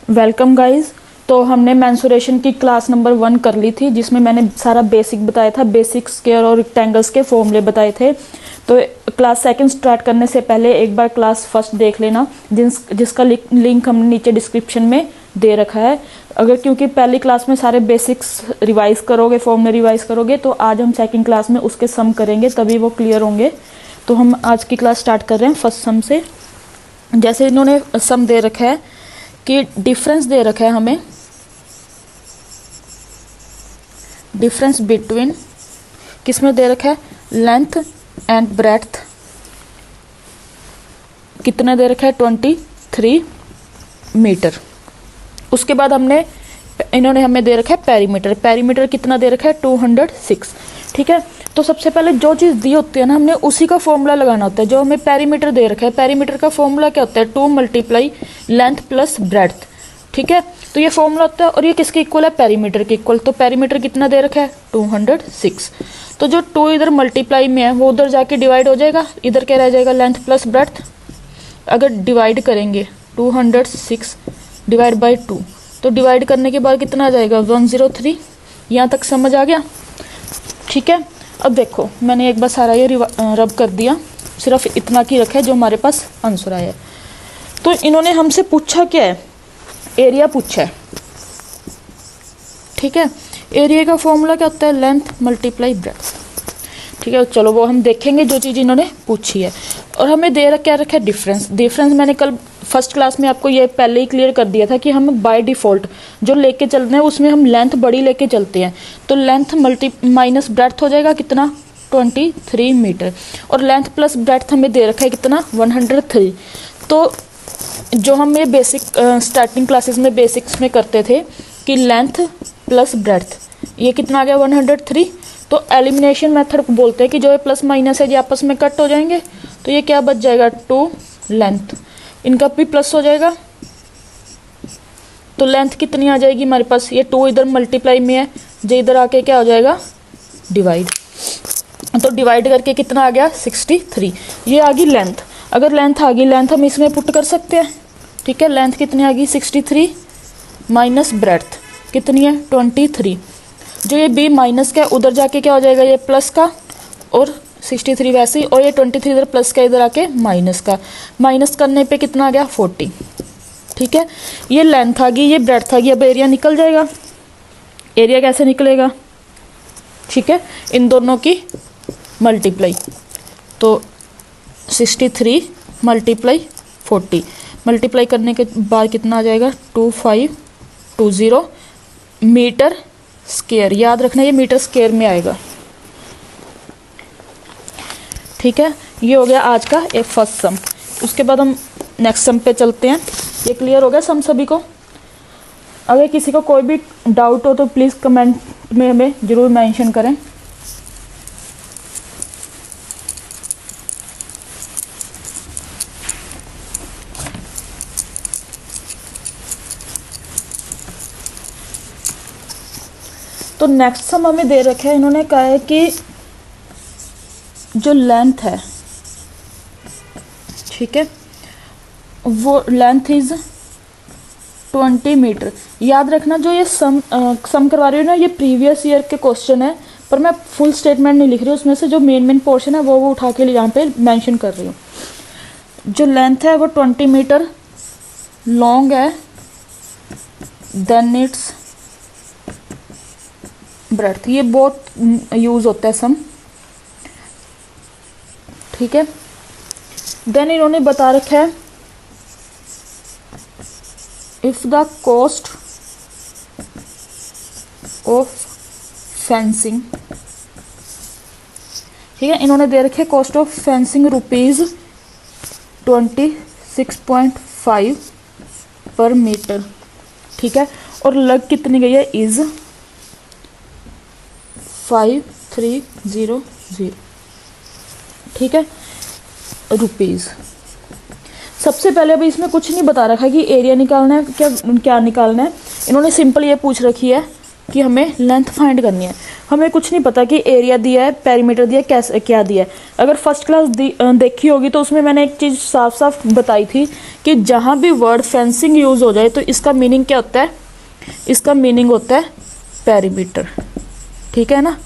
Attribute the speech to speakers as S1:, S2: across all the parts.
S1: Welcome guys. तो हमने mensuration की क्लास नंबर 1 कर ली थी, जिसमें मैंने सारा बेसिक बताया था, बेसिक स्क्वायर और रेक्टेंगल्स के फॉर्मूले बताए थे। तो क्लास सेकंड स्टार्ट करने से पहले एक बार क्लास फर्स्ट देख लेना, जिसका लिंक हमने नीचे डिस्क्रिप्शन में दे रखा है। अगर क्योंकि पहली क्लास में सारे बेसिक्स रिवाइज करोगे, फॉर्मूले रिवाइज करोगे, तो आज हम सेकेंड क्लास में उसके सम करेंगे, तभी वो क्लियर होंगे। तो हम आज की क्लास स्टार्ट कर रहे हैं फर्स्ट सम से। जैसे इन्होंने सम दे रखा है कि डिफरेंस दे रखा है हमें, डिफरेंस बिटवीन किसमें दे रखा है, लेंथ एंड ब्रेड्थ कितना दे रखा है, 23 मीटर। उसके बाद इन्होंने हमें दे रखा है पेरीमीटर। पेरीमीटर कितना दे रखा है, 206। ठीक है, तो सबसे पहले जो चीज़ दी होती है ना, हमने उसी का फॉर्मूला लगाना होता है। जो हमें पेरीमीटर दे रखा है, पेरीमीटर का फॉर्मूला क्या होता है, 2 मल्टीप्लाई लेंथ प्लस ब्रेड्थ। ठीक है, तो ये फॉर्मूला होता है, और ये किसके इक्वल है, पेरीमीटर के इक्वल। तो पेरीमीटर कितना दे रखा है, 206। तो जो 2 इधर मल्टीप्लाई में है वो उधर जाके डिवाइड हो जाएगा, इधर क्या रह जाएगा, लेंथ प्लस ब्रेड्थ। अगर डिवाइड करेंगे 206 डिवाइड बाई 2, तो डिवाइड करने के बाद कितना आ जाएगा, 103। यहाँ तक समझ आ गया। ठीक है, अब देखो मैंने एक बार सारा ये रब कर दिया, सिर्फ इतना की रखा है जो हमारे पास आंसर आया है। तो इन्होंने हमसे पूछा क्या है, एरिया पूछा है। ठीक है, एरिया का फॉर्मूला क्या होता है, लेंथ मल्टीप्लाई ब्रेड्थ। ठीक है, चलो वो हम देखेंगे जो चीज़ इन्होंने पूछी है। और हमें दे क्या रखा है, डिफरेंस। डिफरेंस मैंने कल फर्स्ट क्लास में आपको ये पहले ही क्लियर कर दिया था कि हम बाय डिफ़ॉल्ट जो लेके चल रहे हैं उसमें हम लेंथ बड़ी लेके चलते हैं। तो लेंथ माइनस ब्रेड्थ हो जाएगा कितना, 23 मीटर। और लेंथ प्लस ब्रेड्थ हमें दे रखा है कितना, 103। तो जो हम ये बेसिक स्टार्टिंग क्लासेस में बेसिक्स में करते थे कि लेंथ प्लस ब्रेड्थ, ये कितना आ गया, 103। तो एलिमिनेशन मेथड को बोलते हैं कि जो ये प्लस माइनस है ये आपस में कट हो जाएंगे। तो ये क्या बच जाएगा, 2 लेंथ, इनका भी प्लस हो जाएगा। तो लेंथ कितनी आ जाएगी हमारे पास, ये 2 इधर मल्टीप्लाई में है, जो इधर आके क्या हो जाएगा, डिवाइड। तो डिवाइड करके कितना आ गया, 63। ये आ गई लेंथ। अगर लेंथ आ गई, लेंथ हम इसमें पुट कर सकते हैं। ठीक है, लेंथ कितनी आ गई, 63 माइनस ब्रेड्थ कितनी है, 23। जो ये बी माइनस का उधर जाके क्या हो जाएगा, ये प्लस का, और 63 वैसे ही, और ये 23 इधर प्लस का, इधर आके माइनस का। माइनस करने पे कितना आ गया, 40। ठीक है, ये लेंथ आ गई, ये ब्रेड्थ आ गई। अब एरिया निकल जाएगा। एरिया कैसे निकलेगा, ठीक है, इन दोनों की मल्टीप्लाई। तो 63 मल्टीप्लाई 40, मल्टीप्लाई करने के बाद कितना आ जाएगा, 2520 मीटर स्क्वायर। याद रखना ये मीटर स्क्वायर में आएगा। ठीक है, ये हो गया आज का एक फर्स्ट सम। उसके बाद हम नेक्स्ट सम पे चलते हैं। ये क्लियर हो गया सम सभी को। अगर किसी को कोई भी डाउट हो तो प्लीज़ कमेंट में हमें ज़रूर मेंशन करें। तो नेक्स्ट सम हमें दे रखा है, इन्होंने कहा है कि जो लेंथ है, ठीक है, वो लेंथ इज 20 मीटर। याद रखना जो ये सम करवा रही हूँ ना, ये प्रीवियस ईयर के क्वेश्चन है, पर मैं फुल स्टेटमेंट नहीं लिख रही हूँ। उसमें से जो मेन पोर्शन है वो उठा के यहाँ पे मेंशन कर रही हूँ। जो लेंथ है वो 20 मीटर लॉन्ग है, देन इट्स ब्रेड्थ। ये बहुत यूज होता है सम। ठीक है, देन इन्होंने बता रखा है, if the cost of fencing, ठीक है, इन्होंने दे रखे कॉस्ट ऑफ फेंसिंग ₹26.5 पर मीटर। ठीक है, और लग कितनी गई है, इज 5300। ठीक है, रुपीज़। सबसे पहले अभी इसमें कुछ नहीं बता रखा कि एरिया निकालना है क्या निकालना है। इन्होंने सिंपल ये पूछ रखी है कि हमें लेंथ फाइंड करनी है। हमें कुछ नहीं पता कि एरिया दिया है, पेरीमीटर दिया है, कैसे क्या दिया है। अगर फर्स्ट क्लास देखी होगी तो उसमें मैंने एक चीज़ साफ साफ बताई थी कि जहाँ भी वर्ड फेंसिंग यूज़ हो जाए तो इसका मीनिंग क्या होता है, इसका मीनिंग होता है पेरीमीटर, ठीक है ना।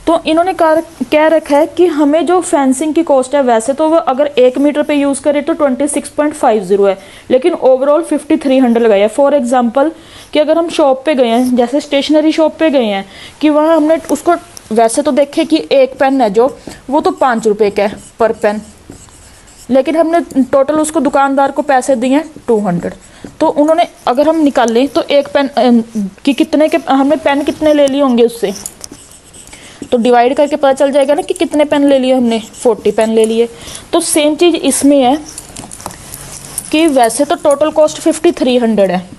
S1: तो इन्होंने कह रखा है कि हमें जो फेंसिंग की कॉस्ट है, वैसे तो वो अगर 1 मीटर पे यूज़ करें तो 26.50 है, लेकिन ओवरऑल 5300 लगाया। फॉर एग्जांपल कि अगर हम शॉप पे गए हैं, जैसे स्टेशनरी शॉप पे गए हैं, कि वहाँ हमने उसको वैसे तो देखे कि एक पेन है जो वो तो 5 रुपये का है पर पेन, लेकिन हमने टोटल उसको दुकानदार को पैसे दिए हैं 200। तो उन्होंने अगर हम निकाल लें तो एक पेन कि कितने के हमने पेन कितने ले लिए होंगे उससे, तो डिवाइड करके पता चल जाएगा ना कि कितने पेन ले लिए हमने, 40 पेन ले लिए। तो सेम चीज़ इसमें है कि वैसे तो टोटल कॉस्ट 5300 है,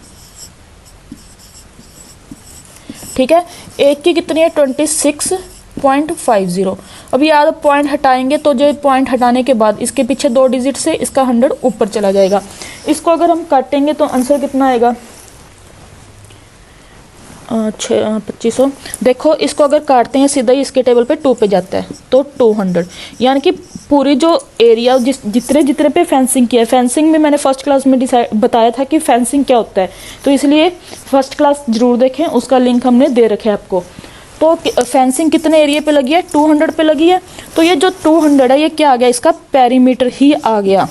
S1: ठीक है। एक की कितनी है 26.50। अब याद पॉइंट हटाएंगे तो जो पॉइंट हटाने के बाद इसके पीछे 2 डिजिट से इसका 100 ऊपर चला जाएगा। इसको अगर हम काटेंगे तो आंसर कितना आएगा, 2500। देखो इसको अगर काटते हैं सीधा ही इसके टेबल पे 2 पे जाता है तो 200, यानी कि पूरी जो एरिया जितने पे फेंसिंग किया है, फेंसिंग में मैंने फर्स्ट क्लास में बताया था कि फेंसिंग क्या होता है, तो इसलिए फर्स्ट क्लास जरूर देखें, उसका लिंक हमने दे रखे आपको। तो फेंसिंग कितने एरिया पे लगी है, 200 पे लगी है। तो ये जो 200 है ये क्या आ गया, इसका पेरीमीटर ही आ गया,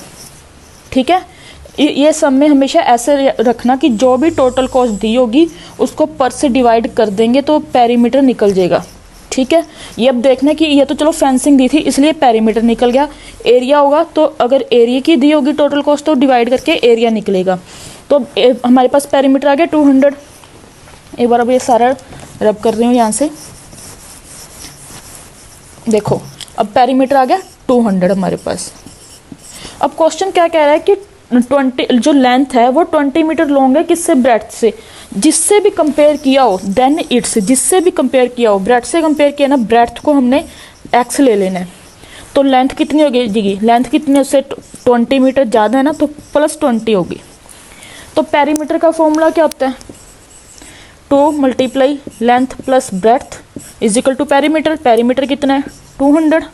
S1: ठीक है। ये सब में हमेशा ऐसे रखना कि जो भी टोटल कॉस्ट दी होगी उसको पर से डिवाइड कर देंगे तो पेरीमीटर निकल जाएगा, ठीक है। ये अब देखना कि ये तो चलो फेंसिंग दी थी इसलिए पेरीमीटर निकल गया, एरिया होगा तो अगर एरिया की दी होगी टोटल कॉस्ट तो डिवाइड करके एरिया निकलेगा। तो हमारे पास पेरीमीटर आ गया 200। एक बार अब ये सारा रब कर रही हूँ यहाँ से, देखो अब पेरीमीटर आ गया 200 हमारे पास। अब क्वेश्चन क्या कह रहा है कि 20 जो लेंथ है वो 20 मीटर लॉन्ग है, किससे, ब्रेड्थ से। जिससे भी कंपेयर किया हो देन इट्स, जिससे भी कंपेयर किया हो, ब्रेड्थ से कंपेयर किया ना, ब्रेड्थ को हमने एक्स ले लेना है। तो लेंथ कितनी होगी, लेंथ कितनी, उससे 20 मीटर ज़्यादा है ना तो +20 होगी। तो पेरीमीटर का फॉर्मूला क्या होता है, 2 multiply length plus breadth is equal to perimeter. Perimeter कितना है 200,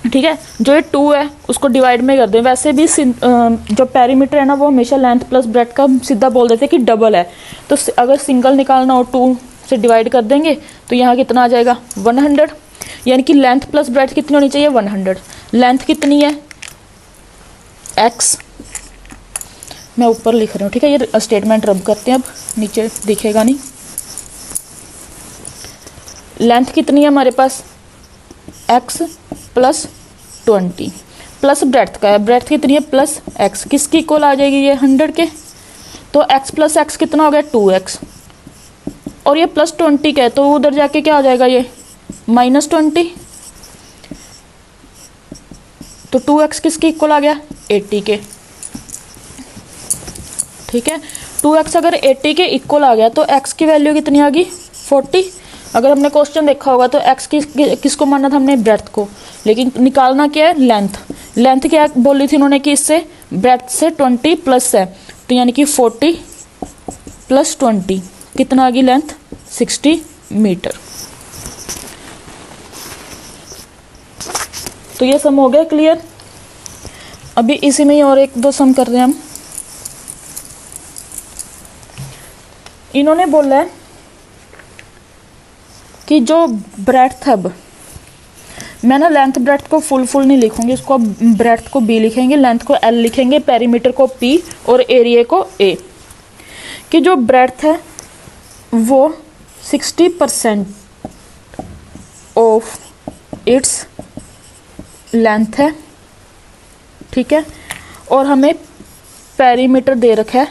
S1: ठीक है। जो ये 2 है उसको डिवाइड में कर दें। वैसे भी जो पेरीमीटर है ना वो हमेशा लेंथ प्लस ब्रेड्थ का सीधा बोल देते हैं कि डबल है, तो अगर सिंगल निकालना हो 2 से डिवाइड कर देंगे तो यहाँ कितना आ जाएगा 100, यानी कि लेंथ प्लस ब्रेड्थ कितनी होनी चाहिए 100। लेंथ कितनी है x, मैं ऊपर लिख रही हूँ, ठीक है। ये स्टेटमेंट रब करते हैं, अब नीचे दिखेगा नहीं। लेंथ कितनी है हमारे पास x + 20 प्लस ब्रेड्थ का है, ब्रेड्थ कितनी है +x, किसकी इक्वल आ जाएगी ये 100 के। तो x + x कितना हो गया 2x, और ये +20 का है तो उधर जाके क्या हो जाएगा ये -20। तो 2x किसकी इक्वल आ गया 80 के, ठीक है। 2x अगर 80 के इक्वल आ गया तो x की वैल्यू कितनी आ गई 40। अगर हमने क्वेश्चन देखा होगा तो x किसको माना था हमने, ब्रेड्थ को, लेकिन निकालना क्या है लेंथ। लेंथ क्या बोली थी उन्होंने कि इससे ब्रेड्थ से 20 प्लस है, तो यानी कि 40 + 20 कितना आ गई लेंथ 60 मीटर। तो ये सम हो गया क्लियर। अभी इसी में ही और 1-2 सम कर रहे हैं हम। इन्होंने बोला है कि जो ब्रेड्थ है, अब मैं ना लेंथ ब्रेड्थ को फुल नहीं लिखूंगी, इसको अब ब्रेड्थ को b लिखेंगे, लेंथ को l लिखेंगे, पेरीमीटर को p और एरिया को a। कि जो ब्रेड्थ है वो 60% ऑफ इट्स लेंथ है, ठीक है। और हमें पेरीमीटर दे रखा है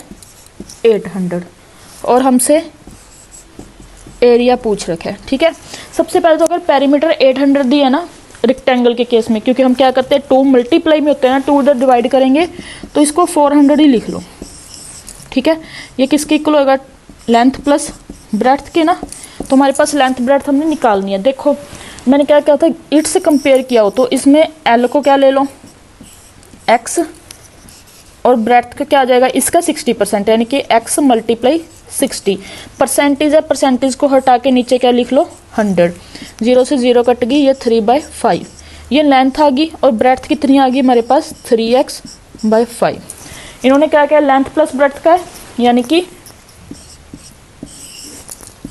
S1: 800 और हमसे एरिया पूछ रखा है, ठीक है। सबसे पहले तो अगर पेरीमीटर 800 दी है ना रेक्टेंगल के केस में, क्योंकि हम क्या करते हैं 2 मल्टीप्लाई में होते हैं ना, 2 उधर डिवाइड करेंगे तो इसको 400 ही लिख लो, ठीक है। ये किसके इक्वल होगा लेंथ प्लस ब्रेड्थ के ना, तो हमारे पास लेंथ ब्रेड्थ हमने निकालनी है। देखो मैंने क्या कहा था, इट से कंपेयर किया हो तो इसमें एल को क्या ले लो x, और ब्रेड्थ का क्या आ जाएगा इसका 60% यानी कि x × 60। परसेंटेज है, परसेंटेज को हटा के नीचे क्या लिख लो 100। 0 से 0 कट गई, ये 3/5। ये लेंथ आ गई और ब्रेड्थ कितनी आ गई हमारे पास 3x/5। इन्होंने क्या किया, लेंथ प्लस ब्रेड्थ का है, यानी कि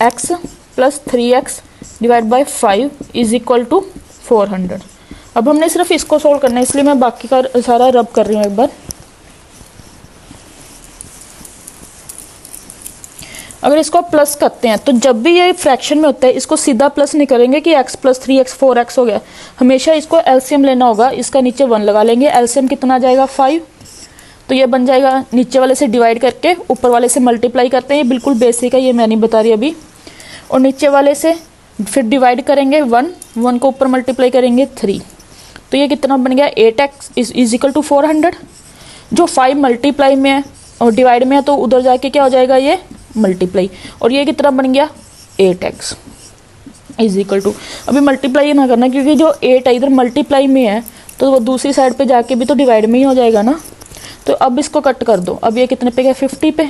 S1: x plus 3x divide by 5 is equal to 400। अब हमने सिर्फ इसको सोल्व करना है, इसलिए मैं बाकी का सारा रब कर रही हूँ एक बार। अगर इसको प्लस करते हैं तो जब भी ये फ्रैक्शन में होता है इसको सीधा प्लस नहीं करेंगे कि x प्लस 3x 4x हो गया, हमेशा इसको एलसीएम लेना होगा। इसका नीचे 1 लगा लेंगे, एलसीएम कितना आ जाएगा 5। तो ये बन जाएगा, नीचे वाले से डिवाइड करके ऊपर वाले से मल्टीप्लाई करते हैं, ये बिल्कुल बेसिक है, ये मैं नहीं बता रही अभी। और नीचे वाले से फिर डिवाइड करेंगे 1 को ऊपर मल्टीप्लाई करेंगे 3। तो ये कितना बन गया 8x इज इक्वल टू 400। जो 5 मल्टीप्लाई में है और डिवाइड में है तो उधर जाके क्या हो जाएगा ये मल्टीप्लाई, और ये कितना बन गया 8x इज इक्वल टू, अभी मल्टीप्लाई ना करना क्योंकि जो 8 है इधर मल्टीप्लाई में है तो वो दूसरी साइड पे जाके भी तो डिवाइड में ही हो जाएगा ना। तो अब इसको कट कर दो, अब ये कितने पे गया 50 पे।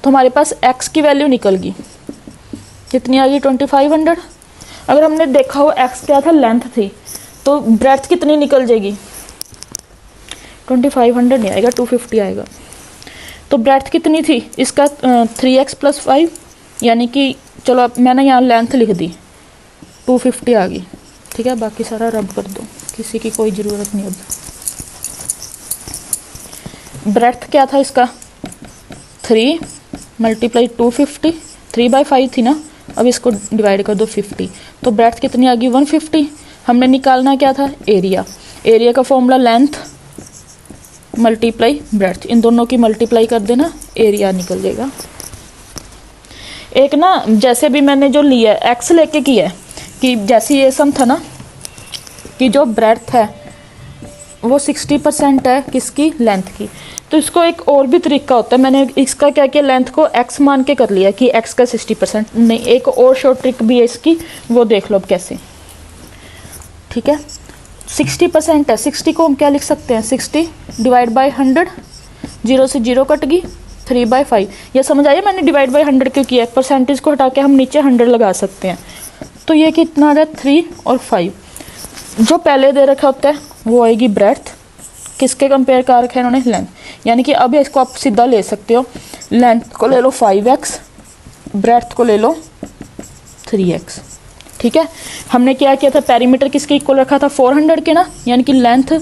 S1: तो हमारे पास x की वैल्यू निकल गई, कितनी आ गई 2500। अगर हमने देखा हो x क्या था लेंथ थी, तो ब्रेड्थ कितनी निकल जाएगी 2500 नहीं आएगा 250 आएगा। तो ब्रेड्थ कितनी थी इसका 3x प्लस 5, यानी कि चलो अब मैंने यहाँ लेंथ लिख दी 250 आ गई, ठीक है। बाकी सारा रब कर दो, किसी की कोई ज़रूरत नहीं अब। ब्रेड्थ क्या था इसका 3 मल्टीप्लाई 250, 3/5 थी ना, अब इसको डिवाइड कर दो 50। तो ब्रेड्थ कितनी आ गई 150। हमने निकालना क्या था एरिया, एरिया का फॉर्मूला लेंथ मल्टीप्लाई ब्रेड्थ, इन दोनों की मल्टीप्लाई कर देना, एरिया निकल जाएगा। एक ना जैसे भी मैंने जो लिया है एक्स लेके किया है कि जैसे ये सम था ना कि जो ब्रेड्थ है वो 60% है किसकी लेंथ की, तो इसको एक और भी तरीका होता है। मैंने इसका क्या किया लेंथ को x मान के कर लिया कि x का 60% नहीं, एक और शॉर्ट ट्रिक भी है इसकी, वो देख लो अब कैसे, ठीक है। 60% है, 60 को हम क्या लिख सकते हैं 60 डिवाइड बाई 100, 0 से 0 कट गई 3/5। ये समझ आइए मैंने डिवाइड बाई 100 क्यों किया है, परसेंटेज को हटा के हम नीचे 100 लगा सकते हैं। तो ये कितना आ रहा है 3 और 5। जो पहले दे रखा होता है वो आएगी ब्रेड्थ, किसके कंपेयर कर रखा है इन्होंने लेंथ, यानी कि अब इसको आप सीधा ले सकते हो, लेंथ को ले लो 5x, ब्रेड्थ को ले लो 3x, ठीक है। हमने क्या किया था पेरीमीटर किसके इक्वल रखा था 400 के ना, यानी कि length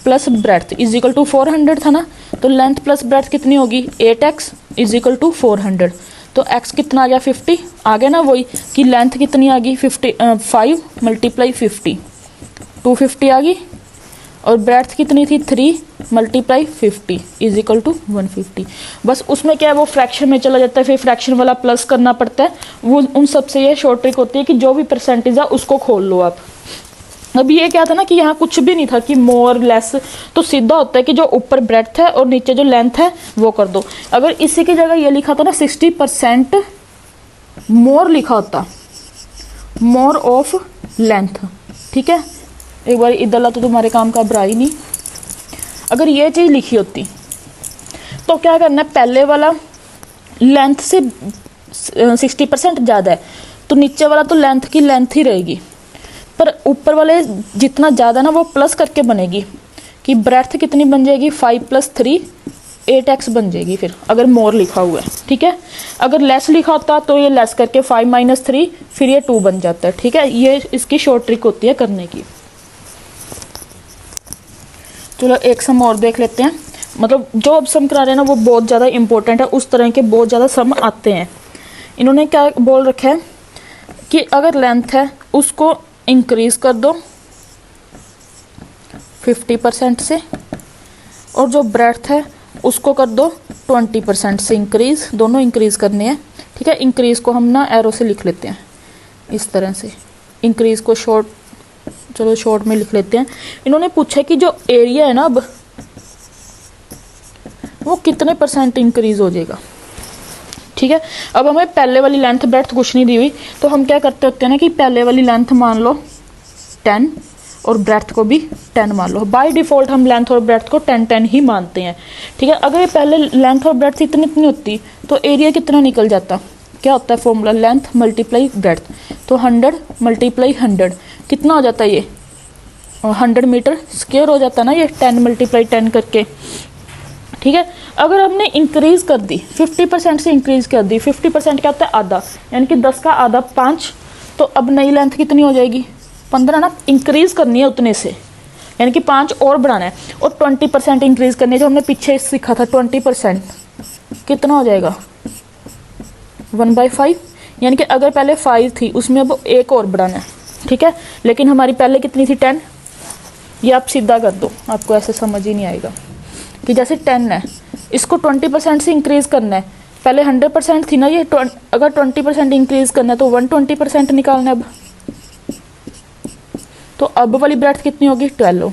S1: plus breadth is equal to 400 था ना, तो लेंथ प्लस ब्रेड्थ कितनी होगी 8x इज इक्वल टू 400। तो x कितना आ गया 50 आ गया ना, वही कि लेंथ कितनी आ गई 5 मल्टीप्लाई 50 250 आ गई, और ब्रेड्थ कितनी थी 3 मल्टीप्लाई 50 इज इक्वल टू 150। बस उसमें क्या है वो फ्रैक्शन में चला जाता है, फिर फ्रैक्शन वाला प्लस करना पड़ता है, वो उन सबसे ये शॉर्ट ट्रिक होती है कि जो भी परसेंटेज है उसको खोल लो आप। अभी ये क्या था ना कि यहाँ कुछ भी नहीं था कि मोर लेस, तो सीधा होता है कि जो ऊपर ब्रेड्थ है और नीचे जो लेंथ है वो कर दो। अगर इसी की जगह ये लिखा था ना 60% मोर लिखा होता, मोर ऑफ लेंथ, ठीक है। एक बार इधर तो तुम्हारे काम का बुरा ही नहीं। अगर ये चीज़ लिखी होती तो क्या करना है, पहले वाला लेंथ से 60% ज़्यादा है तो नीचे वाला तो लेंथ की लेंथ ही रहेगी, पर ऊपर वाले जितना ज़्यादा ना वो प्लस करके बनेगी कि ब्रेड्थ कितनी बन जाएगी 5 + 3 8x बन जाएगी फिर, अगर मोर लिखा हुआ है, ठीक है। अगर लेस लिखा होता तो ये लेस करके 5 - 3 फिर ये 2 बन जाता है, ठीक है। ये इसकी शॉर्ट ट्रिक होती है करने की। चलो एक सम और देख लेते हैं, मतलब जो अब सम करा रहे हैं ना वो बहुत ज़्यादा इंपॉर्टेंट है, उस तरह के बहुत ज़्यादा सम आते हैं। इन्होंने क्या बोल रखा है कि अगर लेंथ है उसको इंक्रीज़ कर दो 50% से, और जो ब्रेड्थ है उसको कर दो 20% से इंक्रीज़, दोनों इंक्रीज़ करने हैं, ठीक है। इंक्रीज़ को हम ना एरो से लिख लेते हैं इस तरह से, इंक्रीज़ को शॉर्ट, चलो शॉर्ट में लिख लेते हैं। इन्होंने पूछा कि जो एरिया है ना अब वो कितने % इंक्रीज हो जाएगा, ठीक है। अब हमें पहले वाली लेंथ ब्रेड्थ कुछ नहीं दी हुई, तो हम क्या करते होते हैं ना कि पहले वाली लेंथ मान लो 10 और ब्रेथ को भी 10 मान लो। बाय डिफ़ॉल्ट हम लेंथ और ब्रेथ को 10-10 ही मानते हैं, ठीक है। अगर ये पहले लेंथ और ब्रेथ इतनी इतनी होती तो एरिया कितना निकल जाता, क्या होता है फॉर्मूला, लेंथ मल्टीप्लाई ब्रेथ, तो 100 मल्टीप्लाई 100 कितना हो जाता है ये 100 मीटर स्क्वायर हो जाता है ना ये 10 मल्टीप्लाई 10 करके, ठीक है। अगर हमने इंक्रीज़ कर दी 50% से इंक्रीज़ कर दी, 50% क्या होता है आधा, यानी कि 10 का आधा 5, तो अब नई लेंथ कितनी हो जाएगी 15 ना, इंक्रीज़ करनी है उतने से, यानी कि 5 और बढ़ाना है, और 20% इंक्रीज़ करनी है, जो हमने पीछे सीखा था 20% कितना हो जाएगा 1/5, यानी कि अगर पहले 5 थी उसमें अब एक और बढ़ाना है, ठीक है। लेकिन हमारी पहले कितनी थी 10, ये आप सीधा कर दो, आपको ऐसे समझ ही नहीं आएगा कि जैसे 10 है इसको 20% से इंक्रीज़ करना है, पहले 100% थी ना ये, अगर 20% इंक्रीज़ करना है तो 120% निकालना है अब, तो अब वाली ब्रेथ कितनी होगी 12,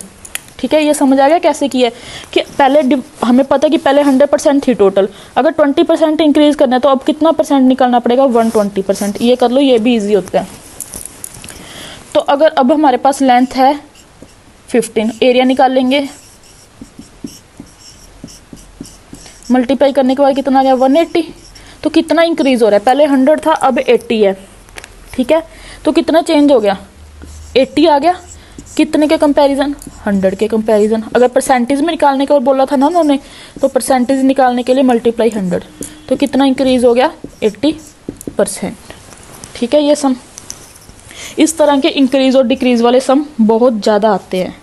S1: ठीक है। ये समझ आ गया कैसे किया है कि पहले हमें पता है कि पहले 100% थी टोटल, अगर 20% इंक्रीज़ करना है तो अब कितना परसेंट निकालना पड़ेगा 120%, ये कर लो, ये भी ईजी होता है। तो अगर अब हमारे पास लेंथ है 15, एरिया निकाल लेंगे, मल्टीप्लाई करने के बाद कितना आ गया 180, तो कितना इंक्रीज़ हो रहा है, पहले 100 था अब 80 है, ठीक है। तो कितना चेंज हो गया 80 आ गया, कितने के कंपैरिजन 100 के कंपैरिजन। अगर परसेंटेज में निकालने का और बोला था ना उन्होंने, तो परसेंटेज निकालने के लिए मल्टीप्लाई 100, तो कितना इंक्रीज़ हो गया 80%, ठीक है। ये सम, इस तरह के इंक्रीज़ और डिक्रीज़ वाले सम बहुत ज़्यादा आते हैं।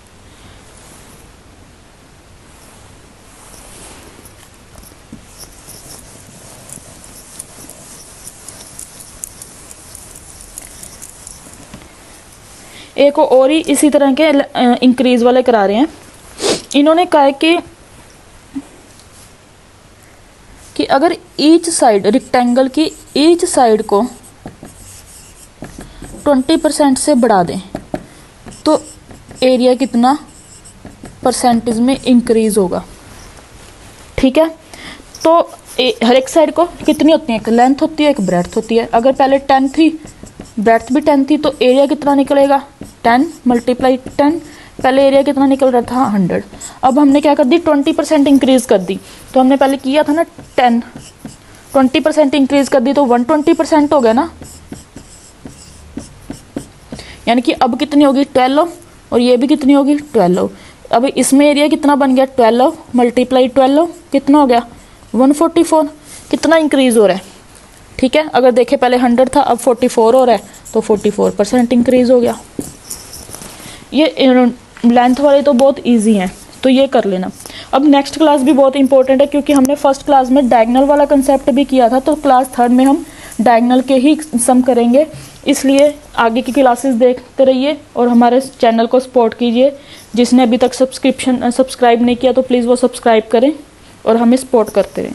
S1: एक और ही इसी तरह के इंक्रीज वाले करा रहे हैं। इन्होंने कहा है कि अगर ईच साइड रेक्टेंगल की ईच साइड को 20% से बढ़ा दें तो एरिया कितना परसेंटेज में इंक्रीज होगा, ठीक है। तो हर एक साइड को कितनी होती है, एक लेंथ होती है एक ब्रेड्थ होती है। अगर पहले 10 थी ब्रेड्थ भी 10 थी तो एरिया कितना निकलेगा 10 मल्टीप्लाई 10, पहले एरिया कितना निकल रहा था 100। अब हमने क्या कर दी 20% इंक्रीज़ कर दी, तो हमने पहले किया था ना 10, 20% इंक्रीज़ कर दी तो 120% हो गया ना, यानी कि अब कितनी होगी 12, और ये भी कितनी होगी 12। अब इसमें एरिया कितना बन गया 12 मल्टीप्लाई 12 कितना हो गया 144, कितना इंक्रीज़ हो रहा है, ठीक है। अगर देखें पहले 100 था अब 44 हो रहा है, तो 44% इंक्रीज़ हो गया। ये लेंथ वाले तो बहुत इजी हैं, तो ये कर लेना। अब नेक्स्ट क्लास भी बहुत इंपॉर्टेंट है, क्योंकि हमने फर्स्ट क्लास में डायगोनल वाला कंसेप्ट भी किया था, तो क्लास 3rd में हम डायगोनल के ही सम करेंगे। इसलिए आगे की क्लासेस देखते रहिए और हमारे चैनल को सपोर्ट कीजिए। जिसने अभी तक सब्सक्राइब नहीं किया तो प्लीज़ वो सब्सक्राइब करें और हमें सपोर्ट करते रहें।